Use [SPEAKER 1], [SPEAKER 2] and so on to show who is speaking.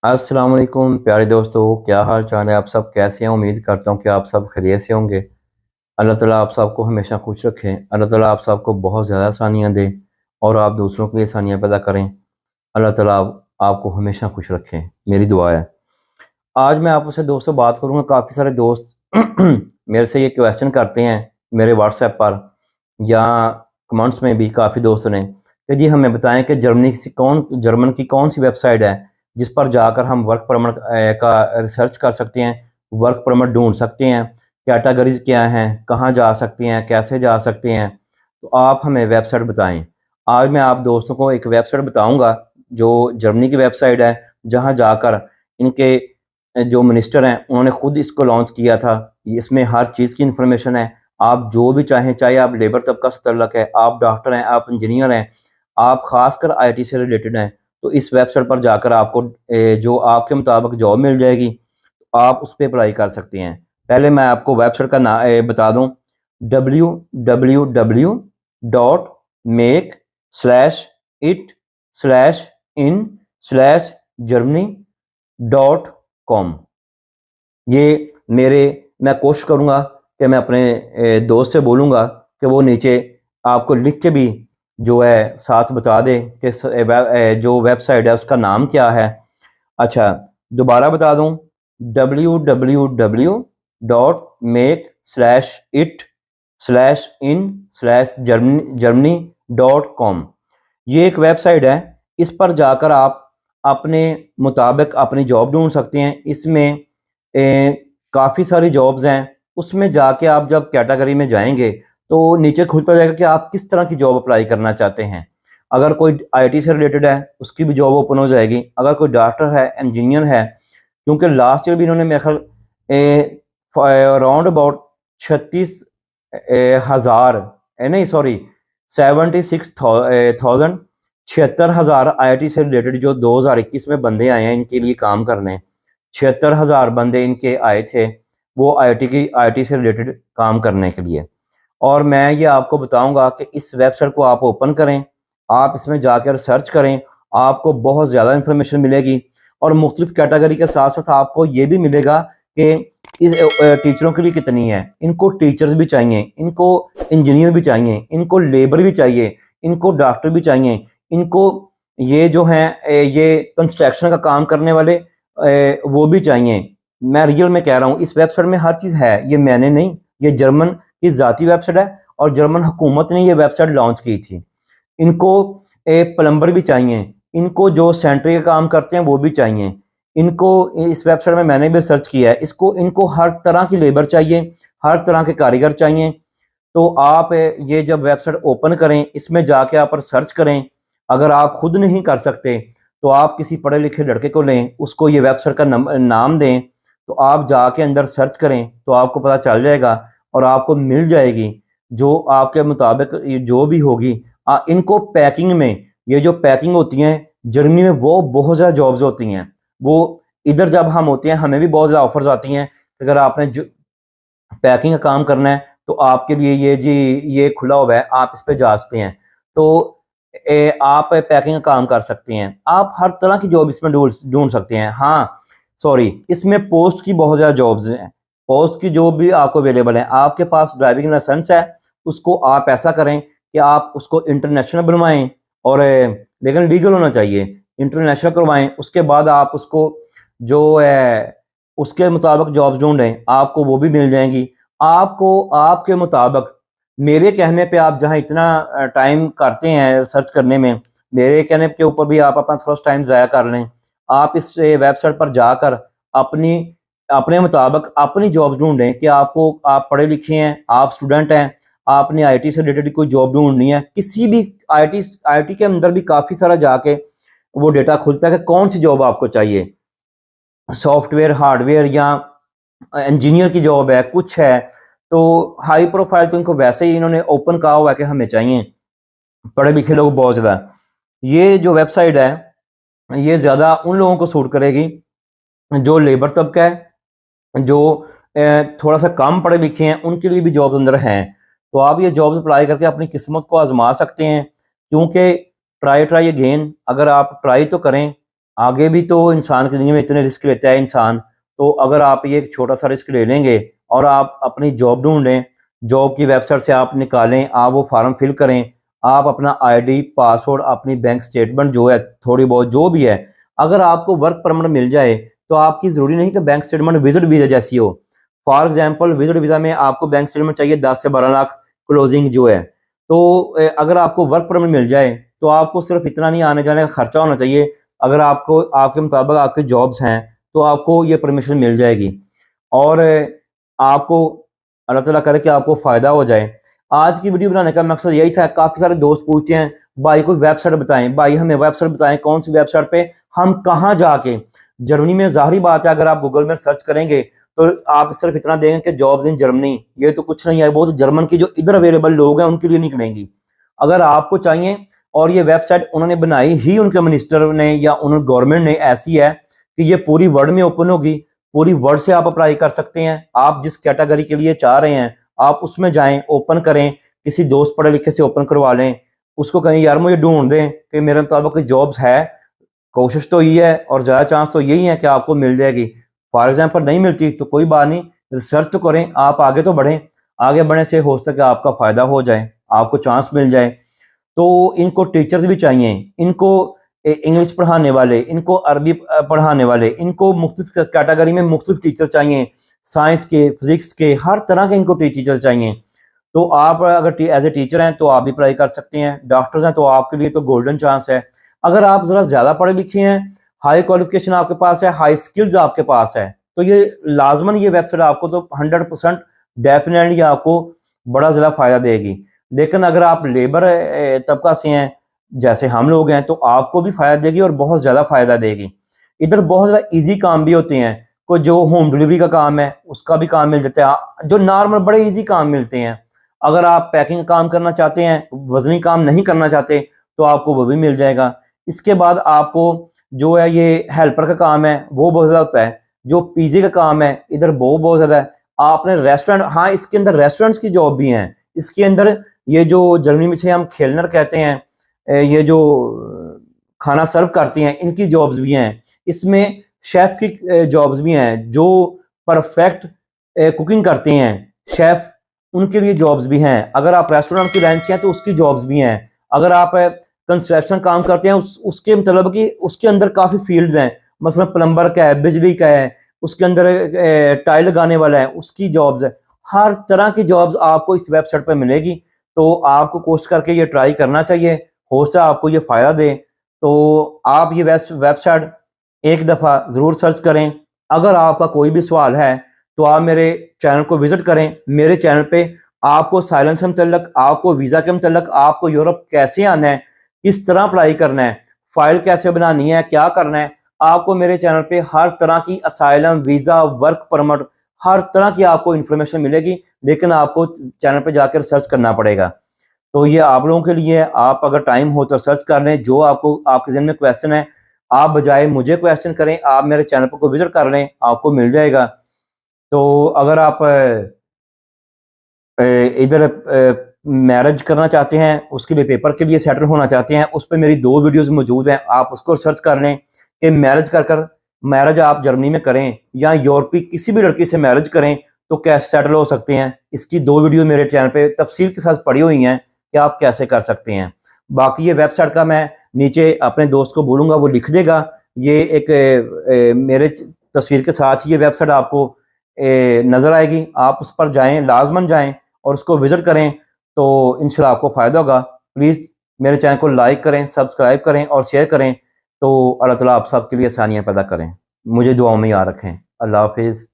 [SPEAKER 1] السلام علیکم پیارے دوستو، کیا حال چال ہے؟ آپ سب کیسے ہیں؟ امید کرتا ہوں کہ آپ سب خیریت سے ہوں گے۔ اللہ تعالیٰ آپ سب کو ہمیشہ خوش رکھے، اللہ تعالیٰ آپ سب کو بہت زیادہ آسانیاں دے اور آپ دوسروں کے لیے آسانیاں پیدا کریں۔ اللہ تعالیٰ آپ کو ہمیشہ خوش رکھیں، میری دعا ہے۔ آج میں آپ سے دوستوں بات کروں گا۔ کافی سارے دوست میرے سے یہ کویسچن کرتے ہیں میرے واٹس ایپ پر یا کمنٹس میں بھی کافی دوستوں نے کہ جی ہمیں بتائیں کہ جرمن کی کون سی ویب سائٹ ہے جس پر جا کر ہم ورک پرمٹ کا ریسرچ کر سکتے ہیں، ورک پرمٹ ڈھونڈ سکتے ہیں، کیٹاگریز کیا ہیں، کہاں جا سکتے ہیں، کیسے جا سکتے ہیں۔ تو آپ ہمیں ویب سائٹ بتائیں۔ آج میں آپ دوستوں کو ایک ویب سائٹ بتاؤں گا جو جرمنی کی ویب سائٹ ہے، جہاں جا کر ان کے جو منسٹر ہیں انہوں نے خود اس کو لانچ کیا تھا۔ اس میں ہر چیز کی انفارمیشن ہے، آپ جو بھی چاہیں، چاہے آپ لیبر طبقہ سے تعلق ہے، آپ ڈاکٹر ہیں، آپ انجینئر ہیں، آپ خاص کر آئی ٹی سے ریلیٹڈ ہیں، تو اس ویب سائٹ پر جا کر آپ کو جو آپ کے مطابق جاب مل جائے گی، تو آپ اس پہ اپلائی کر سکتے ہیں۔ پہلے میں آپ کو ویب سائٹ کا نام بتا دوں، www.make/it/in/germany.com۔ یہ میں کوشش کروں گا کہ میں اپنے دوست سے بولوں گا کہ وہ نیچے آپ کو لکھ کے بھی جو ہے ساتھ بتا دے کہ جو ویب سائٹ ہے اس کا نام کیا ہے۔ اچھا دوبارہ بتا دوں، www.make/it/in/germany.com۔ یہ ایک ویب سائٹ ہے، اس پر جا کر آپ اپنے مطابق اپنی جاب ڈھونڈ سکتے ہیں۔ اس میں کافی ساری جابز ہیں، اس میں جا کے آپ جب کیٹاگری میں جائیں گے تو نیچے کھلتا جائے گا کہ آپ کس طرح کی جاب اپلائی کرنا چاہتے ہیں۔ اگر کوئی آئی ٹی سے ریلیٹڈ ہے اس کی بھی جاب اوپن ہو جائے گی، اگر کوئی ڈاکٹر ہے، انجینئر ہے، کیونکہ لاسٹ ایئر بھی انہوں نے میرے خیال اراؤنڈ اباؤٹ 76,000 آئی ٹی سے ریلیٹڈ جو 2021 میں بندے آئے ہیں ان کے لیے کام کرنے، 76,000 بندے ان کے آئے تھے وہ آئی ٹی سے ریلیٹڈ کام کرنے کے لیے۔ اور میں یہ آپ کو بتاؤں گا کہ اس ویب سائٹ کو آپ اوپن کریں، آپ اس میں جا کر سرچ کریں، آپ کو بہت زیادہ انفارمیشن ملے گی، اور مختلف کیٹیگری کے ساتھ ساتھ آپ کو یہ بھی ملے گا کہ اس ٹیچروں کے لیے کتنی ہے، ان کو ٹیچرز بھی چاہیے، ان کو انجینئر بھی چاہیے، ان کو لیبر بھی چاہیے، ان کو ڈاکٹر بھی چاہیے، ان کو یہ جو ہیں یہ کنسٹرکشن کا کام کرنے والے وہ بھی چاہیے۔ میں ریئل میں کہہ رہا ہوں، اس ویب سائٹ میں ہر چیز ہے، یہ میں نے نہیں، یہ جرمن کی ذاتی ویب سائٹ ہے اور جرمن حکومت نے یہ ویب سائٹ لانچ کی تھی۔ ان کو پلمبر بھی چاہیے، ان کو جو سینٹری کا کام کرتے ہیں وہ بھی چاہیے، ان کو اس ویب سائٹ میں نے بھی سرچ کیا ہے، ان کو ہر طرح کی لیبر چاہیے، ہر طرح کے کاریگر چاہیے۔ تو آپ یہ جب ویب سائٹ اوپن کریں، اس میں جا کے آپ پر سرچ کریں۔ اگر آپ خود نہیں کر سکتے تو آپ کسی پڑھے لکھے لڑکے کو لیں، اس کو یہ ویب سائٹ کا نام دیں، تو آپ جا کے اندر سرچ کریں تو آپ کو پتہ چل جائے گا اور آپ کو مل جائے گی جو آپ کے مطابق جو بھی ہوگی۔ ان کو پیکنگ میں، یہ جو پیکنگ ہوتی ہیں جرمنی میں، وہ بہت زیادہ جابز ہوتی ہیں۔ وہ ادھر جب ہم ہوتے ہیں ہمیں بھی بہت زیادہ آفرز آتی ہیں، اگر آپ نے پیکنگ کا کام کرنا ہے تو آپ کے لیے یہ کھلا ہوا ہے، آپ اس پہ جا سکتے ہیں، تو آپ پیکنگ کا کام کر سکتے ہیں۔ آپ ہر طرح کی جاب اس میں ڈھونڈ سکتے ہیں۔ ہاں اس میں پوسٹ کی بہت زیادہ جابز ہیں، پوسٹ کی جو بھی آپ کو اویلیبل ہے۔ آپ کے پاس ڈرائیونگ لائسنس ہے، اس کو آپ ایسا کریں کہ آپ اس کو انٹرنیشنل بنوائیں، اور لیکن لیگل ہونا چاہیے، انٹرنیشنل کروائیں۔ اس کے بعد آپ اس کو جو ہے اس کے مطابق جابز ڈھونڈیں، آپ کو وہ بھی مل جائیں گی۔ آپ کو آپ کے مطابق، میرے کہنے پہ آپ جہاں اتنا ٹائم کرتے ہیں سرچ کرنے میں، میرے کہنے کے اوپر بھی آپ اپنا تھوڑا ٹائم ضائع کر لیں۔ آپ اس ویب سائٹ پر جا کر اپنے مطابق اپنی جاب ڈھونڈیں کہ آپ پڑھے لکھے ہیں، آپ اسٹوڈنٹ ہیں، آپ نے آئی ٹی سے ریلیٹڈ کوئی جاب ڈھونڈنی ہے، کسی بھی آئی ٹی کے اندر بھی کافی سارا جا کے وہ ڈیٹا کھلتا ہے کہ کون سی جاب آپ کو چاہیے، سافٹ ویئر، ہارڈ ویئر، یا انجینئر کی جاب ہے، کچھ ہے۔ تو ہائی پروفائل تو ان کو ویسے ہی انہوں نے اوپن کہا ہوا ہے کہ ہمیں چاہیے، پڑھے لکھے لوگ بہت زیادہ. یہ جو ویب سائٹ ہے یہ زیادہ ان لوگوں کو سوٹ کرے گی جو لیبر طبقہ ہے, جو تھوڑا سا کم پڑھے لکھے ہیں, ان کے لیے بھی جابز اندر ہیں. تو آپ یہ جابز اپلائی کر کے اپنی قسمت کو آزما سکتے ہیں, کیونکہ ٹرائی اگین, اگر آپ ٹرائی تو کریں. آگے بھی تو انسان کی زندگی میں اتنے رسک لیتا ہے انسان, تو اگر آپ یہ ایک چھوٹا سا رسک لے لیں گے اور آپ اپنی جاب ڈھونڈیں, جاب کی ویب سائٹ سے آپ نکالیں, آپ وہ فارم فل کریں, آپ اپنا آئی ڈی, پاسورڈ, اپنی بینک سٹیٹمنٹ جو ہے تھوڑی بہت جو بھی ہے, اگر آپ کو ورک پرمٹ مل جائے تو آپ کی ضروری نہیں کہ بینک سٹیٹمنٹ وزٹ ویزا جیسی ہو. فار ایگزامپل وزٹ ویزا میں آپ کو بینک سٹیٹمنٹ چاہیے 10 سے 12 لاکھ کلوزنگ جو ہے, تو اگر آپ کو ورک پرمٹ مل جائے تو آپ کو صرف اتنا نہیں آنے جانے کا خرچہ ہونا چاہیے. اگر آپ کو آپ کے مطابق آپ کے جابس ہیں تو آپ کو یہ پرمیشن مل جائے گی, اور آپ کو اللہ تعالیٰ کرے کہ آپ کو فائدہ ہو جائے. آج کی ویڈیو بنانے کا مقصد یہی تھا. کافی سارے دوست پوچھتے ہیں بھائی کوئی ویب سائٹ بتائیں, بھائی ہمیں ویب سائٹ بتائیں, کون سی ویب سائٹ پہ ہم کہاں جا کے. جرمنی میں ظاہری بات ہے اگر آپ گوگل میں سرچ کریں گے تو آپ صرف اتنا دیں گے کہ جابز ان جرمنی, یہ تو کچھ نہیں ہے, وہ تو جرمن کی جو ادھر اویلیبل لوگ ہیں ان کے لیے نہیں کریں گی. اگر آپ کو چاہیے, اور یہ ویب سائٹ انہوں نے بنائی ہی ان کے منسٹر نے یا ان گورنمنٹ نے ایسی ہے کہ یہ پوری ورلڈ میں اوپن ہوگی, پوری ورلڈ سے آپ اپلائی کر سکتے ہیں. آپ جس کیٹیگری کے لیے چاہ رہے ہیں آپ اس میں جائیں, اوپن کریں, کسی دوست پڑھے لکھے سے اوپن کروا لیں, اس کو کہیں یار مجھے ڈھونڈ دیں کہ میرے مطابق جابس ہے. کوشش تو یہ ہے اور زیادہ چانس تو یہی ہے کہ آپ کو مل جائے گی. فار ایگزامپل نہیں ملتی تو کوئی بات نہیں, ریسرچ تو کریں, آپ آگے تو بڑھیں. آگے بڑھنے سے ہو سکے آپ کا فائدہ ہو جائے, آپ کو چانس مل جائے. تو ان کو ٹیچرز بھی چاہیے, ان کو انگلش پڑھانے والے, ان کو عربی پڑھانے والے, ان کو مختلف کیٹیگری میں مختلف ٹیچر چاہیے, سائنس کے, فزکس کے, ہر طرح کے ان کو ٹیچر چاہیے. تو آپ اگر ایز اے ٹیچر ہیں تو آپ بھی اپلائی کر سکتے ہیں. ڈاکٹرز ہیں تو آپ کے لیے تو گولڈن چانس ہے. اگر آپ ذرا زیادہ پڑھے لکھے ہیں, ہائی کوالیفکیشن آپ کے پاس ہے, ہائی سکلز آپ کے پاس ہے, تو یہ لازماً یہ ویب سائٹ آپ کو تو 100% ڈیفینیٹلی آپ کو بڑا زیادہ فائدہ دے گی. لیکن اگر آپ لیبر طبقہ سے ہیں جیسے ہم لوگ ہیں تو آپ کو بھی فائدہ دے گی اور بہت زیادہ فائدہ دے گی. ادھر بہت زیادہ ایزی کام بھی ہوتے ہیں, کوئی جو ہوم ڈلیوری کا کام ہے اس کا بھی کام مل جاتا ہے, جو نارمل بڑے ایزی کام ملتے ہیں. اگر آپ پیکنگ کام کرنا چاہتے ہیں, وزنی کام نہیں کرنا چاہتے, تو آپ کو وہ بھی مل جائے گا. اس کے بعد آپ کو جو ہے یہ ہیلپر کا کام ہے وہ بہت زیادہ ہوتا ہے, جو پیزے کا کام ہے ادھر وہ بہت زیادہ ہے. آپ نے ریسٹورینٹ, ہاں اس کے اندر ریسٹورینٹس کی جاب بھی ہیں, اس کے اندر یہ جو جرمنی میں سے ہم کھیلنر کہتے ہیں, یہ جو کھانا سرو کرتی ہیں ان کی جابز بھی ہیں. اس میں شیف کی جابز بھی ہیں, جو پرفیکٹ کوکنگ کرتے ہیں شیف, ان کے لیے جابز بھی ہیں. اگر آپ ریسٹورنٹ کی لائن سے ہیں تو اس کی جابز بھی ہیں. اگر آپ کنسٹرکشن کام کرتے ہیں اس کے مطلب کہ اس کے اندر کافی فیلڈز ہیں, مثلا پلمبر کا ہے, بجلی کا ہے, اس کے اندر ٹائل لگانے والا ہے, اس کی جابز ہے. ہر طرح کی جابز آپ کو اس ویب سائٹ پہ ملے گی. تو آپ کو کوشش کر کے یہ ٹرائی کرنا چاہیے, ہو سکتا ہے آپ کو یہ فائدہ دے. تو آپ یہ ویب سائٹ ایک دفعہ ضرور سرچ کریں. اگر آپ کا کوئی بھی سوال ہے تو آپ میرے چینل کو وزٹ کریں. میرے چینل پہ آپ کو سائلنس کے متعلق, آپ کو ویزا کے متعلق, آپ کو یورپ کیسے آنا ہے, کس طرح اپلائی کرنا ہے, فائل کیسے بنانی ہے, کیا کرنا ہے, آپ کو میرے چینل پہ ہر طرح کی اسائلم, ویزا, ورک پرمٹ, ہر طرح کی آپ کو انفارمیشن ملے گی. لیکن آپ کو چینل پہ جا کر سرچ کرنا پڑے گا. تو یہ آپ لوگوں کے لیے, آپ اگر ٹائم ہو تو سرچ کر لیں. جو آپ کو آپ کے ذہن میں کویسچن ہے, آپ بجائے مجھے کویسچن کریں, آپ میرے چینل کو وزٹ کر لیں, آپ کو مل جائے گا. تو اگر آپ ادھر میرج کرنا چاہتے ہیں, اس کے لیے پیپر کے لیے سیٹل ہونا چاہتے ہیں, اس پہ میری 2 ویڈیوز موجود ہیں, آپ اس کو سرچ کر لیں کہ میرج آپ جرمنی میں کریں یا یورپی کسی بھی لڑکی سے میرج کریں تو کیسے سیٹل ہو سکتے ہیں. اس کی 2 ویڈیو میرے چینل پہ تفصیل کے ساتھ پڑی ہوئی ہیں کہ آپ کیسے کر سکتے ہیں. باقی یہ ویب سائٹ کا میں نیچے اپنے دوست کو بولوں گا وہ لکھ دے گا. یہ ایک میرے تصویر کے ساتھ یہ ویب سائٹ آپ کو نظر آئے گی, آپ اس پر جائیں, لازماً جائیں اور اس کو وزٹ کریں, تو انشاءاللہ آپ کو فائدہ ہوگا. پلیز میرے چینل کو لائک کریں, سبسکرائب کریں اور شیئر کریں. تو اللہ تعالیٰ آپ سب کے لیے آسانیاں پیدا کریں. مجھے دعاؤں میں یاد رکھیں. اللہ حافظ.